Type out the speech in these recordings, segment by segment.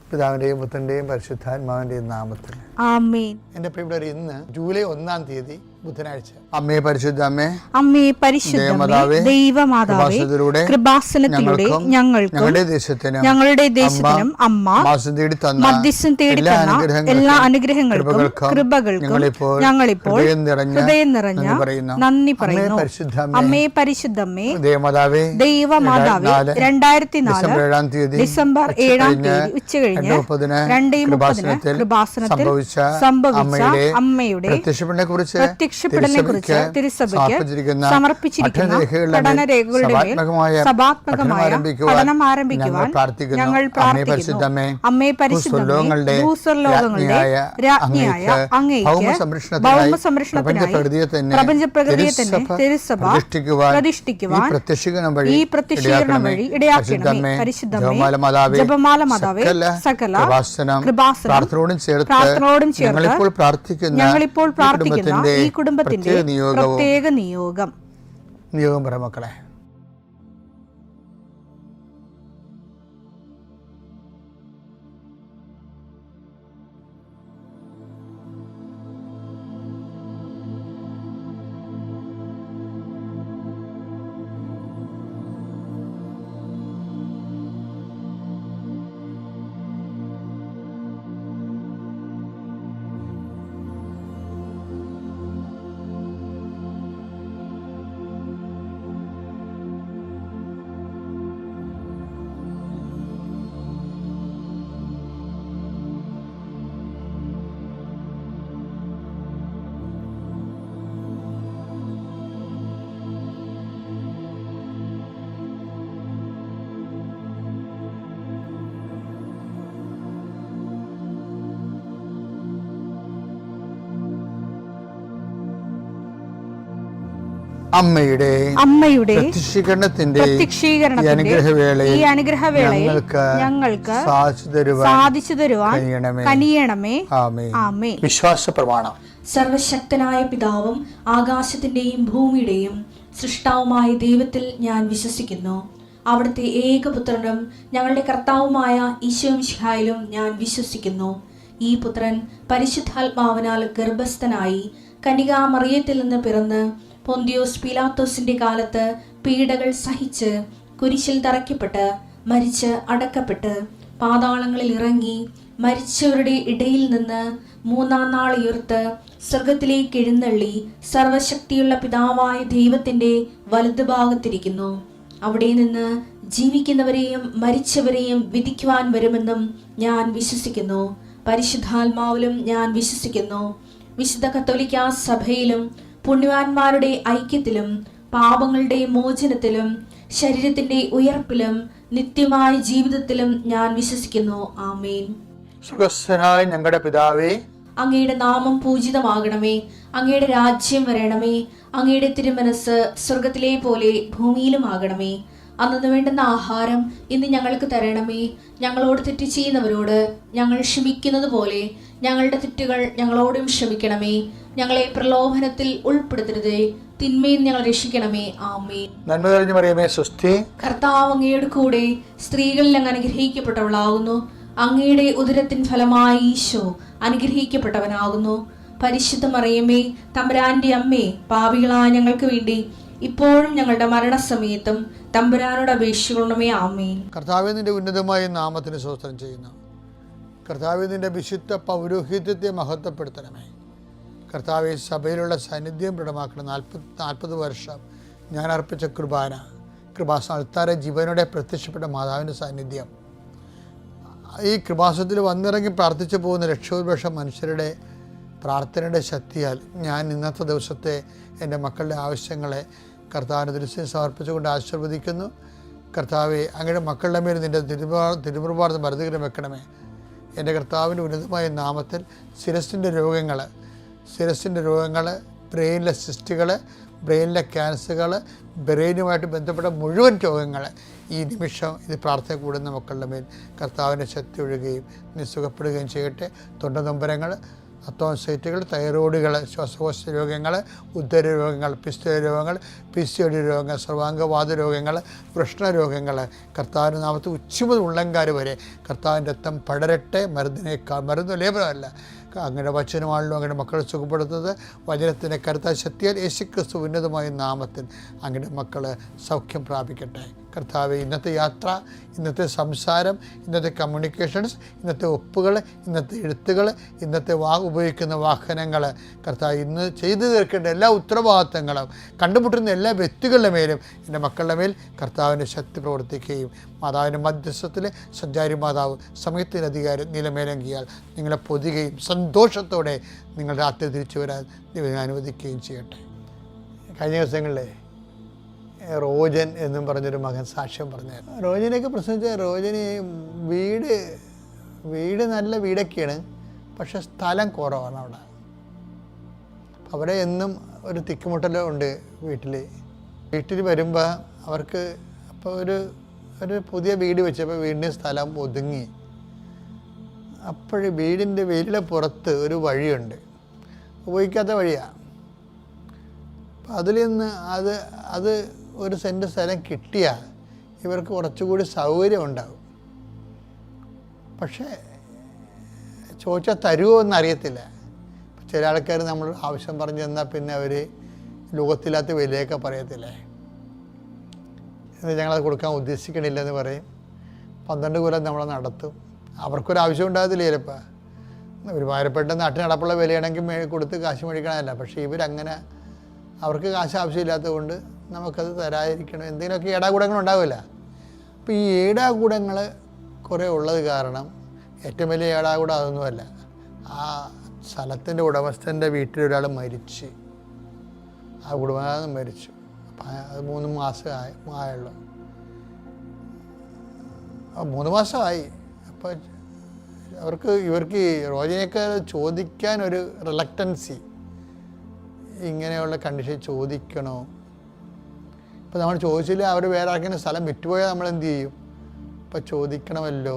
പിതാവിൻ്റെയും പുത്രൻ്റെയും പരിശുദ്ധാത്മാവിൻ്റെയും നാമത്തിൽ ആമേൻ. എൻ്റെ പ്രിയപ്പെട്ടവർ, ഇന്ന് ജൂലൈ 1-ാം തീയതി ബുധനാഴ്ച. അമ്മേ പരിശുദ്ധ അമ്മേ, അമ്മേ പരിശുദ്ധമേ, ദൈവമാതാവേ, കൃപാസനത്തിലൂടെ ഞങ്ങളുടെ ദേശത്തിനും അമ്മ മധ്യസ്ഥം തേടി തന്ന എല്ലാ അനുഗ്രഹങ്ങൾക്കും കൃപകൾക്കും ഞങ്ങളിപ്പോൾ ഹൃദയം നിറഞ്ഞ നന്ദി പറയുന്നു. അമ്മേ പരിശുദ്ധമേ, ദൈവമാതാവേ, 2004 ഡിസംബർ 7-ാം തീയതി ഉച്ചകഴിഞ്ഞ് 2:30 കൃപാസനത്തിൽ സംഭവിച്ച അമ്മയുടെ പ്രത്യക്ഷപ്പെടലിനെ കുറിച്ച് തിരുസഭയ്ക്ക് സമർപ്പിച്ചിരിക്കുന്ന പഠനരേഖകളുടെ മേൽ സഭാത്മകമായ പഠനം ആരംഭിക്കുവാൻ ഞങ്ങൾ പ്രാർത്ഥിക്കുന്നു. അമ്മേ പരിശുദ്ധമേ, ഭൂസ്വർലോകങ്ങളുടെ രാജ്ഞിയായ അങ്ങേയ്ക്ക് ഭൗമ സംരക്ഷണത്തിനായി പ്രപഞ്ചപ്രകൃതിയെ തന്നെ തിരുസഭ പ്രതിഷ്ഠിക്കുവാൻ ഈ പ്രത്യക്ഷീകരണം വഴി ഇടയാക്കണമേ. പരിശുദ്ധമേ, ജപമാല മാതാവേ, സകല കൃപാസനം പ്രാർത്ഥനയോടും ചേർത്ത് ഞങ്ങളിപ്പോൾ പ്രാർത്ഥിക്കുന്ന ഈ കുടുംബത്തിന്റെ പ്രത്യേക നിയോഗം പറ മക്കളെ. അമ്മയുടെ പ്രത്യക്ഷീകരണത്തിന്റെ ഈ അനുഗ്രഹവേളയിൽ ഞങ്ങൾക്ക് സാധിച്ചു തരുവാൻ കനിയണമേ. ആമേൻ. വിശ്വാസ പ്രമാണം. സർവശക്തനായ പിതാവും ആകാശത്തിന്റെയും ഭൂമിയുടെയും സൃഷ്ടാവുമായ ദൈവത്തിൽ ഞാൻ വിശ്വസിക്കുന്നു. അവിടുത്തെ ഏകപുത്രനും ഞങ്ങളുടെ കർത്താവുമായ ഈശോമിശിഹായിലും ഞാൻ വിശ്വസിക്കുന്നു. ഈ പുത്രൻ പരിശുദ്ധാത്മാവിനാൽ ഗർഭസ്ഥനായി കന്യകാമറിയത്തിൽ നിന്ന് പിറന്ന് പൊന്തിയോസ് പീലാത്തോസിന്റെ കാലത്ത് പീഡകൾ സഹിച്ച് കുരിശിൽ തറയ്ക്കപ്പെട്ട് മരിച്ച് അടക്കപ്പെട്ട് പാതാളങ്ങളിൽ ഇറങ്ങി മരിച്ചവരുടെ ഇടയിൽ നിന്ന് 3-ാം നാൾ ഉയർത്ത് സ്വർഗത്തിലേക്ക് എഴുന്നള്ളി സർവശക്തിയുള്ള പിതാവായ ദൈവത്തിന്റെ വലതുഭാഗത്തിരിക്കുന്നു. അവിടെ നിന്ന് ജീവിക്കുന്നവരെയും മരിച്ചവരെയും വിധിക്കുവാൻ വരുമെന്നും ഞാൻ വിശ്വസിക്കുന്നു. പരിശുദ്ധാത്മാവിലും ഞാൻ വിശ്വസിക്കുന്നു. വിശുദ്ധ കത്തോലിക്കാ സഭയിലും പുണ്യവാന്മാരുടെ ഐക്യത്തിലും പാപങ്ങളുടെ മോചനത്തിലും ശരീരത്തിന്റെ ഉയർപ്പിലും നിത്യമായ ജീവിതത്തിലും ഞാൻ വിശ്വസിക്കുന്നു. ആമേൻ. സ്വർഗ്ഗസ്ഥനായ ഞങ്ങളുടെ പിതാവേ, അങ്ങയുടെ നാമം പൂജിതമാകണമേ. അങ്ങയുടെ രാജ്യം വരണമേ. അങ്ങയുടെ തിരുമനസ് സ്വർഗത്തിലെ പോലെ ഭൂമിയിലും ആകണമേ. അന്നു വേണ്ടുന്ന ആഹാരം ഇന്ന് ഞങ്ങൾക്ക് തരണമേ. ഞങ്ങളോട് തെറ്റ് ചെയ്യുന്നവരോട് ഞങ്ങൾ ക്ഷമിക്കുന്നത് പോലെ ഞങ്ങളുടെ തെറ്റുകൾ ഞങ്ങളോടും ക്ഷമിക്കണമേ. ഞങ്ങളെ പ്രലോഭനത്തിൽ ഉൾപ്പെടുത്തരുതേ, തിന്മയിൽ ഞങ്ങൾ രക്ഷിക്കണമേ. ആമേൻ. നന്മ നിറഞ്ഞ മറിയമേ, സ്വസ്തി. കർത്താവ് അങ്ങയുടെ കൂടെ സ്ത്രീകളിൽ അങ്ങ് അനുഗ്രഹിക്കപ്പെട്ടവളാകുന്നു. അങ്ങയുടെ ഉദരത്തിൻ ഫലമായി ഈശോ അനുഗ്രഹിക്കപ്പെട്ടവനാകുന്നു. പരിശുദ്ധ മറിയമേ, തമ്പുരാന്റെ അമ്മേ, പാപികളായ ഞങ്ങൾക്ക് വേണ്ടി ഇപ്പോഴും ഞങ്ങളുടെ മരണസമയത്തും തമ്പുരാനോട് അപേക്ഷിക്കണമേ. ആമേൻ. കർത്താവേ, നിന്റെ ഉന്നതമായ നാമത്തിന് സ്തോത്രം ചെയ്യുന്നു. കർത്താവേ, നിന്റെ വിശുദ്ധ പൗരോഹിത്യത്തെ മഹത്വപ്പെടുത്തണമേ. കർത്താവെ, സഭയിലുള്ള സാന്നിധ്യം ദൃഢമാക്കണം. 40 വർഷം ഞാൻ അർപ്പിച്ച കൃപാസന ജീവനോടെ പ്രത്യക്ഷപ്പെട്ട മാതാവിൻ്റെ സാന്നിധ്യം, ഈ കൃപാസനത്തിൽ വന്നിറങ്ങി പ്രാർത്ഥിച്ചു പോകുന്ന ലക്ഷോപലക്ഷം മനുഷ്യരുടെ പ്രാർത്ഥനയുടെ ശക്തിയാൽ ഞാൻ ഇന്നത്തെ ദിവസത്തെ എൻ്റെ മക്കളുടെ ആവശ്യങ്ങളെ കർത്താവിൻ്റെ ദൃശ്യം സമർപ്പിച്ചുകൊണ്ട് ആശീർവദിക്കുന്നു. കർത്താവെ, അങ്ങയുടെ മക്കളുടെ മേൽ നിൻ്റെ തിരുമുറുപാട് മരുന്നുകരം വെക്കണമേ. എൻ്റെ കർത്താവിൻ്റെ ഉന്നതമായ നാമത്തിൽ ശിരസിൻ്റെ രോഗങ്ങൾ, ബ്രെയിനിലെ സിസ്റ്റുകൾ, ബ്രെയിനിലെ ക്യാൻസറുകൾ, ബ്രെയിനുമായിട്ട് ബന്ധപ്പെട്ട മുഴുവൻ രോഗങ്ങൾ ഈ നിമിഷം ഇത് പ്രാർത്ഥന കൂടുന്ന മക്കളുടെ മേൽ കർത്താവിൻ്റെ ശക്തി ഒഴുകുകയും നീ സുഖപ്പെടുകയും ചെയ്യട്ടെ. തൊണ്ടനൊമ്പരങ്ങൾ, അത്തോൺസൈറ്റുകൾ, തൈറോയിഡുകൾ, ശ്വാസകോശ രോഗങ്ങൾ, ഉദരരോഗങ്ങൾ, പിസ്തുല രോഗങ്ങൾ, PCOD രോഗങ്ങൾ, സർവാംഗവാത രോഗങ്ങൾ, വൃഷ്ണരോഗങ്ങൾ, കർത്താവിൻ്റെ നാമത്തിൽ ഉച്ച മുതൽ ഉള്ളങ്കാര് വരെ കർത്താവിൻ്റെ രക്തം പടരട്ടെ. മരുന്ന് ലേപനമല്ല, അങ്ങനെ വചനമാണല്ലോ അങ്ങനെ മക്കളെ സുഖപ്പെടുത്തുന്നത്. വചനത്തിൻ്റെ കരുത്ത ശക്തിയാൽ യേശുക്രിസ്തു ഉന്നതമായ നാമത്തിൽ അങ്ങനെ മക്കൾ സൗഖ്യം പ്രാപിക്കട്ടെ. കർത്താവെ, ഇന്നത്തെ യാത്ര, ഇന്നത്തെ സംസാരം, ഇന്നത്തെ കമ്മ്യൂണിക്കേഷൻസ്, ഇന്നത്തെ ഒപ്പുകൾ, ഇന്നത്തെ എഴുത്തുകൾ, ഇന്നത്തെ ഉപയോഗിക്കുന്ന വാഹനങ്ങൾ, കർത്താവ് ഇന്ന് ചെയ്തു തീർക്കേണ്ട എല്ലാ ഉത്തരവാദിത്തങ്ങളും കണ്ടുമുട്ടുന്ന എല്ലാ വ്യക്തികളുടെ മേലും എൻ്റെ മക്കളുടെ മേൽ കർത്താവിൻ്റെ ശക്തി പ്രവർത്തിക്കുകയും മാതാവിൻ്റെ മധ്യസ്ഥത്തിൽ സഞ്ചാരി മാതാവ് സമയത്തിൻ്റെ അധികാരം നിലമേലങ്കിയാൽ നിങ്ങളെ പൊതുകയും സന്തോഷത്തോടെ നിങ്ങൾ രാത്രി തിരിച്ചു വരാൻ ദൈവം അനുവദിക്കുകയും ചെയ്യട്ടെ. കഴിഞ്ഞ ദിവസങ്ങളിലെ റോജൻ എന്നും പറഞ്ഞൊരു മകൻ സാക്ഷ്യം പറഞ്ഞായിരുന്നു. റോജനെയൊക്കെ പ്രശ്നിച്ച റോജന് വീട് നല്ല വീടൊക്കെയാണ്, പക്ഷെ സ്ഥലം കുറവാണ് അവിടെ. അവരെ എന്നും ഒരു തിക്കുമുട്ടലുണ്ട് വീട്ടിൽ വരുമ്പോൾ അവർക്ക് അപ്പോൾ ഒരു പുതിയ വീട് വെച്ചപ്പോൾ വീടിൻ്റെ സ്ഥലം ഒതുങ്ങി. അപ്പോഴ് വീടിൻ്റെ വെയിലിലെ പുറത്ത് ഒരു വഴിയുണ്ട്, ഉപയോഗിക്കാത്ത വഴിയാണ്. അപ്പം അതിൽ നിന്ന് അത് ഒരു സെൻറ്റ് സ്ഥലം കിട്ടിയാൽ ഇവർക്ക് കുറച്ചുകൂടി സൗകര്യം ഉണ്ടാകും. പക്ഷേ ചോദിച്ചാൽ തരുമോ എന്നറിയത്തില്ല. ചില ആൾക്കാർ നമ്മൾ ആവശ്യം പറഞ്ഞു തന്നാൽ പിന്നെ അവർ ലോകത്തില്ലാത്ത വിലയൊക്കെ പറയത്തില്ലേ, എന്ന് ഞങ്ങളത് കൊടുക്കാൻ ഉദ്ദേശിക്കണില്ലെന്ന് പറയും. 12 കൊല്ലം നമ്മളെ നടത്തും. അവർക്കൊരാവശ്യം ഉണ്ടാകത്തില്ല ചിലപ്പോൾ. ഒരുമാതിരിപ്പെട്ട നാട്ടിൽ നടപ്പുള്ള വിലയാണെങ്കിൽ കൊടുത്ത് കാശ് മേടിക്കണമല്ല. പക്ഷേ ഇവരങ്ങനെ അവർക്ക് കാശ് ആവശ്യമില്ലാത്തത് കൊണ്ട് നമുക്കത് തരാതിരിക്കണം, എന്തെങ്കിലുമൊക്കെ ഏടാകൂടങ്ങളുണ്ടാവില്ല. അപ്പോൾ ഈ ഏടാകൂടങ്ങൾ കുറേ ഉള്ളത് കാരണം ഏറ്റവും വലിയ ഏടാകൂടം അതൊന്നുമല്ല. ആ സ്ഥലത്തിൻ്റെ ഉടമസ്ഥൻ്റെ വീട്ടിലൊരാൾ മരിച്ച്, ആ കുടുംബം മരിച്ചു. അപ്പം അത് 3 മാസം ആയുള്ളൂ. 3 മാസമായി. അപ്പോൾ ഇവർക്ക് റോജനയൊക്കെ ചോദിക്കാൻ ഒരു റിലക്റ്റൻസി, ഇങ്ങനെയുള്ള കണ്ടീഷൻ ചോദിക്കണോ. ഇപ്പോൾ നമ്മൾ ചോദിച്ചില്ല, അവർ വേറെ ആർക്കെങ്കിലും സ്ഥലം വിറ്റുപോയാൽ നമ്മൾ എന്ത് ചെയ്യും? ഇപ്പോൾ ചോദിക്കണമല്ലോ,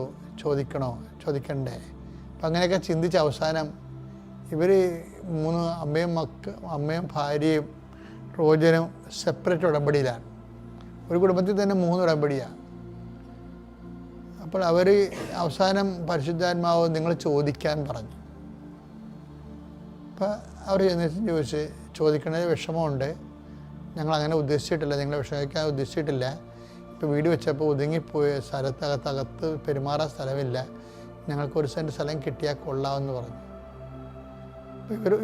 ചോദിക്കണ്ടേ. അപ്പം അങ്ങനെയൊക്കെ ചിന്തിച്ച് അവസാനം ഇവർ 3 അമ്മയും ഭാര്യയും റോജനും സെപ്പറേറ്റ് ഉടമ്പടിയിലാണ്. ഒരു കുടുംബത്തിൽ തന്നെ 3 ഉടമ്പടിയാണ്. അപ്പോൾ അവർ അവസാനം പരിശുദ്ധാത്മാവ് നിങ്ങൾ ചോദിക്കാൻ പറഞ്ഞു. അപ്പോൾ അവർ ചോദിച്ച് ചോദിക്കണത് വിഷമമുണ്ട്, ഞങ്ങളങ്ങനെ ഉദ്ദേശിച്ചിട്ടില്ല, നിങ്ങളെ വിഷമിക്കാൻ ഉദ്ദേശിച്ചിട്ടില്ല. ഇപ്പോൾ വീട് വെച്ചപ്പോൾ ഒതുങ്ങിപ്പോയ സ്ഥലത്തകത്ത് പെരുമാറാൻ സ്ഥലമില്ല, ഞങ്ങൾക്കൊരു സെൻറ്റ് സ്ഥലം കിട്ടിയാൽ കൊള്ളാമെന്ന് പറഞ്ഞു.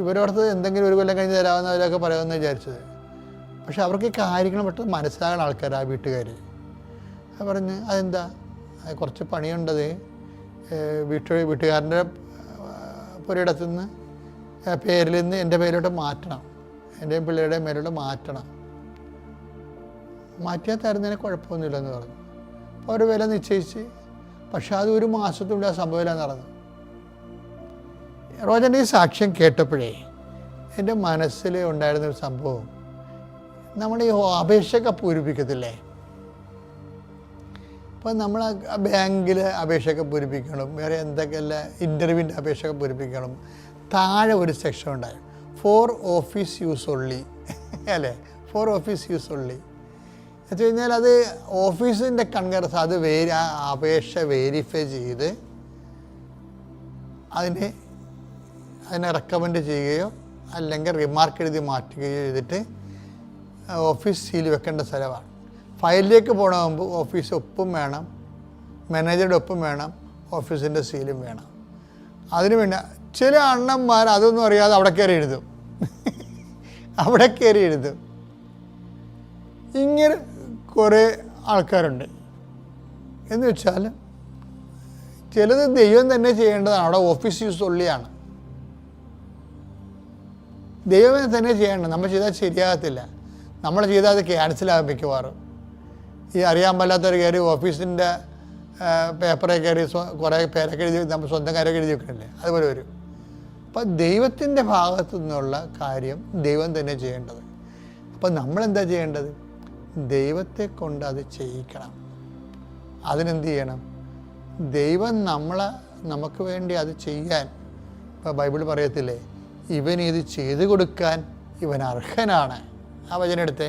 ഇവരോടത്ത് എന്തെങ്കിലും ഒരു കൊല്ലം കഴിഞ്ഞ് തരാമെന്നവരൊക്കെ പറയുമെന്ന് വിചാരിച്ചത്. പക്ഷെ അവർക്ക് ഈ കാര്യങ്ങൾ പെട്ടെന്ന് മനസ്സിലാകുന്ന ആൾക്കാർ, ആ വീട്ടുകാർ. അത് പറഞ്ഞ് അതെന്താ, കുറച്ച് പണിയുണ്ടത്, വീട്ടുകാരൻ്റെ പുരയിടത്തു നിന്ന് പേരിൽ നിന്ന് എൻ്റെ പേരിലോട്ട് മാറ്റണം, എൻ്റെയും പിള്ളേരുടെ മേലോട്ട് മാറ്റണം. മാറ്റിയാൽ തരുന്നതിന് കുഴപ്പമൊന്നുമില്ലെന്ന് പറഞ്ഞു. അപ്പോൾ അവർ വില നിശ്ചയിച്ച്. പക്ഷെ അത് 1 മാസത്തിനുള്ളിൽ ആ സംഭവമില്ല നടന്നു. റോജൻ്റെ ഈ സാക്ഷ്യം കേട്ടപ്പോഴേ എൻ്റെ മനസ്സിൽ ഉണ്ടായിരുന്നൊരു സംഭവം, നമ്മൾ ഈ അപേക്ഷയൊക്കെ പൂരിപ്പിക്കത്തില്ലേ. അപ്പോൾ നമ്മൾ ബാങ്കിൽ അപേക്ഷയൊക്കെ പൂരിപ്പിക്കണം, വേറെ എന്തൊക്കെയല്ല ഇൻ്റർവ്യൂവിൻ്റെ അപേക്ഷയൊക്കെ പൂരിപ്പിക്കണം. താഴെ ഒരു സെക്ഷൻ ഉണ്ടായി, ഫോർ ഓഫീസ് യൂസ് ഒള്ളി, അല്ലേ, ഫോർ ഓഫീസ് യൂസ് ഒള്ളി എന്ന് വെച്ച് കഴിഞ്ഞാൽ അത് ഓഫീസിൻ്റെ കൺകറൻസ്, അത് ആ അപേക്ഷ വെരിഫൈ ചെയ്ത് അതിനെ റെക്കമെൻഡ് ചെയ്യുകയോ അല്ലെങ്കിൽ റിമാർക്ക് എഴുതി മാറ്റുകയോ ചെയ്തിട്ട് ഓഫീസ് സീൽ വെക്കേണ്ട സ്ഥലമാണ്. ഫയലിലേക്ക് പോകണമെങ്കിൽ ഓഫീസ് ഒപ്പും വേണം, മാനേജറുടെ ഒപ്പും വേണം, ഓഫീസിൻ്റെ സീലും വേണം. അതിന് വേണ്ട ചില അണ്ണന്മാർ അതൊന്നും അറിയാതെ അവിടെ കയറി എഴുതും. ഇങ്ങനെ കുറേ ആൾക്കാരുണ്ട്. എന്ന് വെച്ചാൽ ചിലത് ദൈവം തന്നെ ചെയ്യേണ്ടതാണ്, അവിടെ ഓഫീസ് യൂസ് ഉള്ളിയാണ്, ദൈവം തന്നെ ചെയ്യേണ്ടത്. നമ്മൾ ചെയ്താൽ ശരിയാകത്തില്ല, നമ്മൾ ചെയ്താൽ അത് ക്യാൻസലാകും മിക്കവാറും. ഈ അറിയാൻ പാടില്ലാത്തവർ കയറി ഓഫീസിൻ്റെ പേപ്പറെ കയറി കുറേ പേരൊക്കെ എഴുതി നമ്മൾ സ്വന്തം കാര്യമൊക്കെ എഴുതി വെക്കണില്ലേ, അതുപോലെ വരും. അപ്പം ദൈവത്തിൻ്റെ ഭാഗത്തു നിന്നുള്ള കാര്യം ദൈവം തന്നെ ചെയ്യേണ്ടത്. അപ്പം നമ്മളെന്താ ചെയ്യേണ്ടത്? ദൈവത്തെ കൊണ്ട് അത് ചെയ്യിക്കണം. അതിനെന്ത് ചെയ്യണം? ദൈവം നമുക്ക് വേണ്ടി അത് ചെയ്യാൻ ഇപ്പോൾ ബൈബിൾ പറയത്തില്ലേ, ഇവൻ ഇത് ചെയ്തു കൊടുക്കാൻ ഇവൻ അർഹനാണ്. ആ വചനം എടുത്തേ,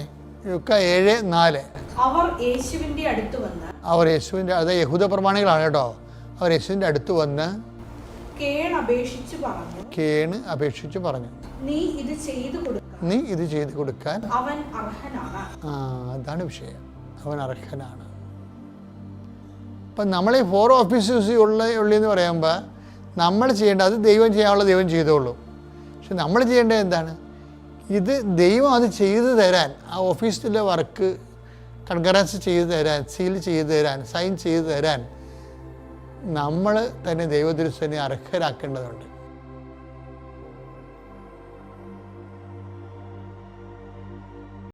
ലൂക്ക 7:4. അവർ യേശുവിന്റെ അടുത്ത് വന്ന്, അവർ യേശുവിൻ്റെ, അത് യഹൂദ പ്രമാണികളാണ് കേട്ടോ, അവർ യേശുവിൻ്റെ അടുത്ത് വന്ന് കേണ് അപേക്ഷിച്ചു പറഞ്ഞു, നീ ഇത് ചെയ്തു കൊടുക്കാൻ അവൻ അർഹനാണ്. അതാണ് വിഷയം, അവൻ അർഹനാണ്. അപ്പം നമ്മൾ ഈ 4 ഓഫീസേഴ്സ് ഉള്ളെന്ന് പറയുമ്പോൾ നമ്മൾ ചെയ്യേണ്ടത്, അത് ദൈവം ചെയ്യാനുള്ള ദൈവം ചെയ്തോളൂ. പക്ഷെ നമ്മൾ ചെയ്യേണ്ടത് എന്താണ്? ഇത് ദൈവം അത് ചെയ്തു തരാൻ, ആ ഓഫീസിലെ വർക്ക് കൺകറൻസ് ചെയ്തു തരാൻ, സീൽ ചെയ്തു തരാൻ, സൈൻ ചെയ്തു തരാൻ നമ്മൾ തന്നെ ദൈവദൃശ്യനെ അർഹരാക്കേണ്ടതുണ്ട്.